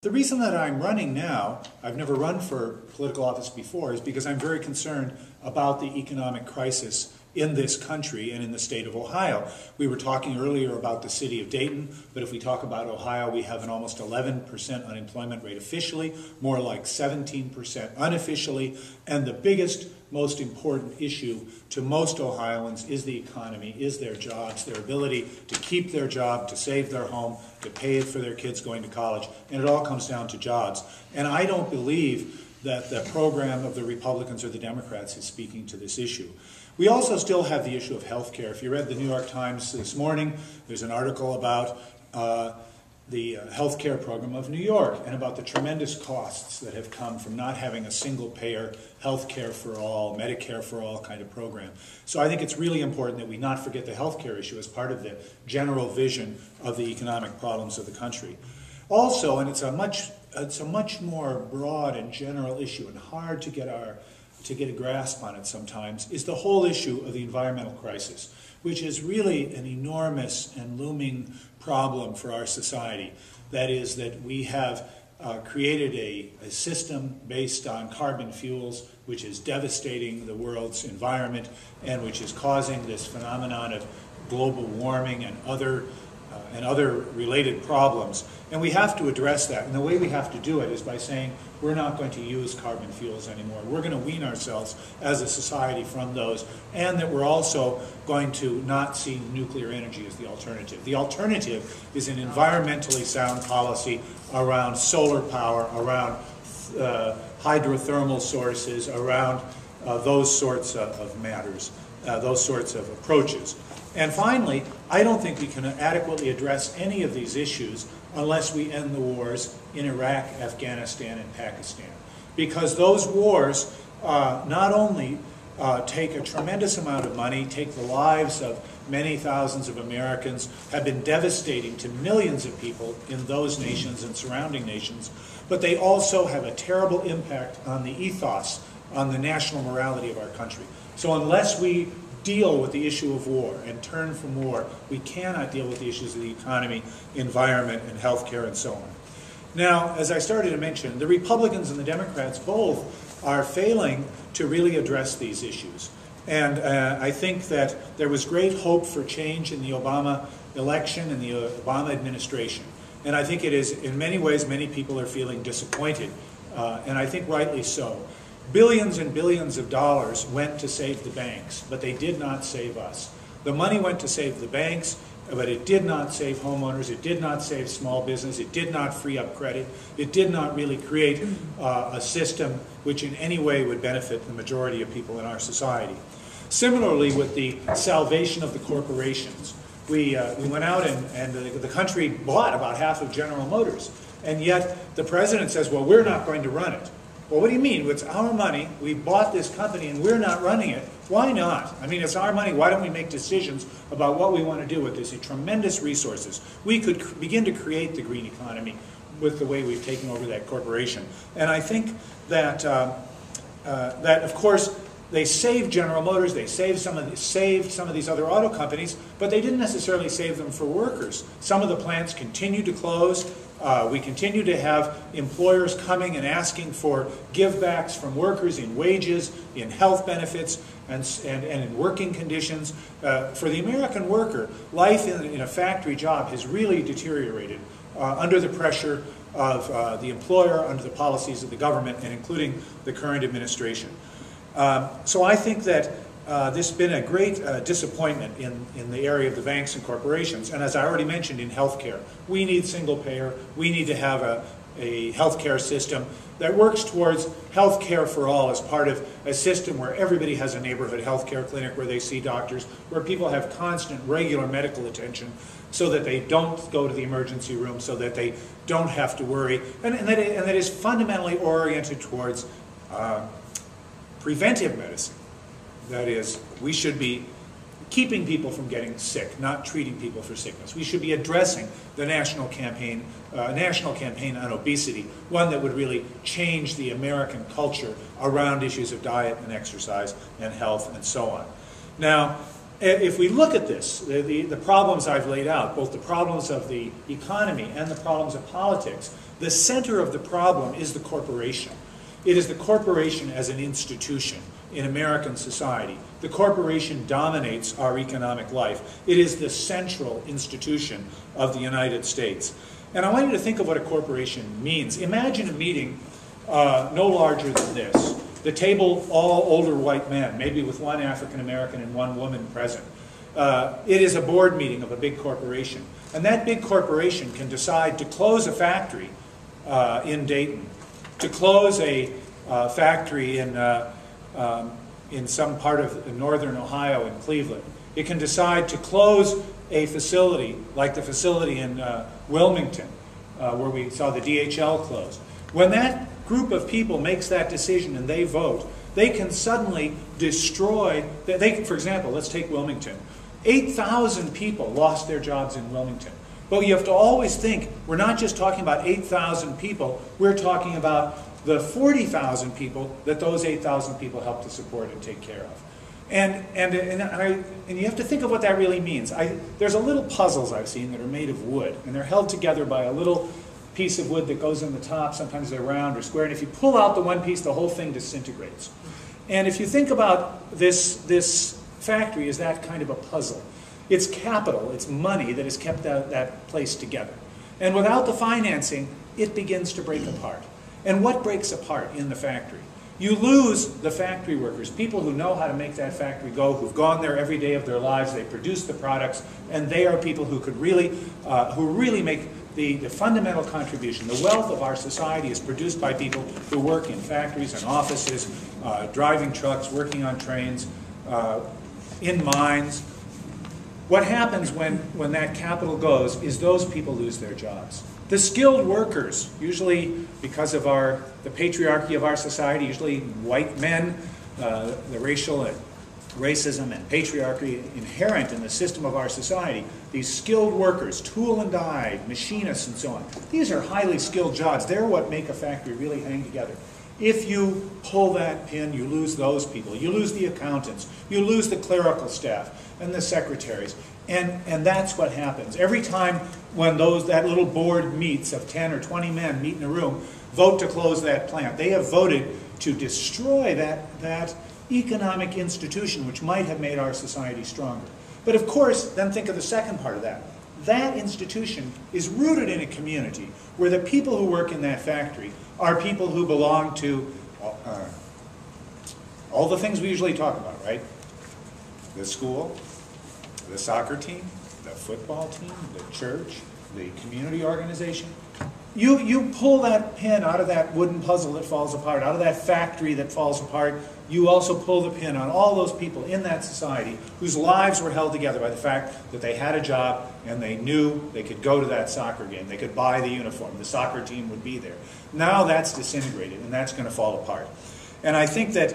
The reason that I'm running now, I've never run for political office before, is because I'm very concerned about the economic crisis in this country and in the state of Ohio. We were talking earlier about the city of Dayton, but if we talk about Ohio, we have an almost 11% unemployment rate officially, more like 17% unofficially, and the biggest, most important issue to most Ohioans is the economy, is their jobs, their ability to keep their job, to save their home, to pay for their kids going to college, and it all comes down to jobs. And I don't believe that the program of the Republicans or the Democrats is speaking to this issue. We also still have the issue of health care. If you read the New York Times this morning, there's an article about the health care program of New York and about the tremendous costs that have come from not having a single-payer health care for all, Medicare for all kind of program. So I think it's really important that we not forget the health care issue as part of the general vision of the economic problems of the country. Also, and it's a much more broad and general issue and hard to get a grasp on it sometimes, is the whole issue of the environmental crisis, which is really an enormous and looming problem for our society. That is that we have created a system based on carbon fuels which is devastating the world's environment and which is causing this phenomenon of global warming and other related problems. And we have to address that. And the way we have to do it is by saying we're not going to use carbon fuels anymore. We're going to wean ourselves as a society from those, and that we're also going to not see nuclear energy as the alternative. The alternative is an environmentally sound policy around solar power, around hydrothermal sources, around those sorts of matters, those sorts of approaches. And finally, I don't think we can adequately address any of these issues unless we end the wars in Iraq, Afghanistan, and Pakistan. Because those wars not only take a tremendous amount of money, take the lives of many thousands of Americans, have been devastating to millions of people in those nations and surrounding nations, but they also have a terrible impact on the ethos, on the national morality of our country. So unless we deal with the issue of war and turn from war, we cannot deal with the issues of the economy, environment, and healthcare, and so on. Now, as I started to mention, the Republicans and the Democrats both are failing to really address these issues. And I think that there was great hope for change in the Obama election and the Obama administration. And I think it is, in many ways, many people are feeling disappointed, and I think rightly so. Billions and billions of dollars went to save the banks, but they did not save us. The money went to save the banks, but it did not save homeowners, it did not save small business, it did not free up credit, it did not really create a system which in any way would benefit the majority of people in our society. Similarly, with the salvation of the corporations, we went out and the country bought about half of General Motors, and yet the president says, well, we're not going to run it. Well, what do you mean? It's our money. We bought this company and we're not running it. Why not? I mean, it's our money. Why don't we make decisions about what we want to do with this tremendous resources? We could begin to create the green economy with the way we've taken over that corporation. And I think that, of course, they saved General Motors, they saved some of these other auto companies, but they didn't necessarily save them for workers. Some of the plants continued to close. We continue to have employers coming and asking for givebacks from workers in wages, in health benefits, and in working conditions. For the American worker, life in a factory job has really deteriorated under the pressure of the employer, under the policies of the government, and including the current administration. So I think that this has been a great disappointment in the area of the banks and corporations. And as I already mentioned, in healthcare, we need single payer. We need to have a healthcare system that works towards healthcare for all as part of a system where everybody has a neighborhood healthcare clinic where they see doctors, where people have constant, regular medical attention so that they don't go to the emergency room, so that they don't have to worry, and that is fundamentally oriented towards preventive medicine. That is, we should be keeping people from getting sick, not treating people for sickness. We should be addressing the national campaign on obesity, one that would really change the American culture around issues of diet and exercise and health and so on. Now, if we look at this, the problems I've laid out, both the problems of the economy and the problems of politics, The center of the problem is the corporation. It is the corporation as an institution in American society. The corporation dominates our economic life. It is the central institution of the United States. And I want you to think of what a corporation means. Imagine a meeting no larger than this. The table, all older white men, maybe with one African American and one woman present. It is a board meeting of a big corporation. And that big corporation can decide to close a factory in Dayton, to close a factory in some part of northern Ohio in Cleveland. It can decide to close a facility like the facility in Wilmington, where we saw the DHL close. When that group of people makes that decision and they vote, they can suddenly destroy, for example, let's take Wilmington. 8,000 people lost their jobs in Wilmington. But you have to always think, we're not just talking about 8,000 people, we're talking about the 40,000 people that those 8,000 people help to support and take care of. And you have to think of what that really means. There's a little puzzles I've seen that are made of wood, and they're held together by a little piece of wood that goes in the top. Sometimes they're round or square, and if you pull out the one piece, the whole thing disintegrates. And if you think about this factory as that kind of a puzzle, it's capital, it's money that has kept that place together. And without the financing, it begins to break apart. And what breaks apart in the factory? You lose the factory workers, people who know how to make that factory go, who've gone there every day of their lives, they produce the products, and they are people who could really, who really make the fundamental contribution. The wealth of our society is produced by people who work in factories and offices, driving trucks, working on trains, in mines. What happens when that capital goes is those people lose their jobs. The skilled workers, usually because of the patriarchy of our society, usually white men, the racial and racism and patriarchy inherent in the system of our society, these skilled workers, tool and die, machinists and so on, these are highly skilled jobs. They're what make a factory really hang together. If you pull that pin, you lose those people. You lose the accountants. You lose the clerical staff and the secretaries. And that's what happens. Every time when that little board meets of 10 or 20 men meet in a room, vote to close that plant. They have voted to destroy that economic institution which might have made our society stronger. But of course, then think of the second part of that. That institution is rooted in a community where the people who work in that factory are people who belong to all the things we usually talk about, right? The school, the soccer team, the football team, the church, the community organization. You pull that pin out of that wooden puzzle that falls apart, out of that factory that falls apart, you also pull the pin on all those people in that society whose lives were held together by the fact that they had a job and they knew they could go to that soccer game, they could buy the uniform, the soccer team would be there. Now that's disintegrated and that's going to fall apart. And I think that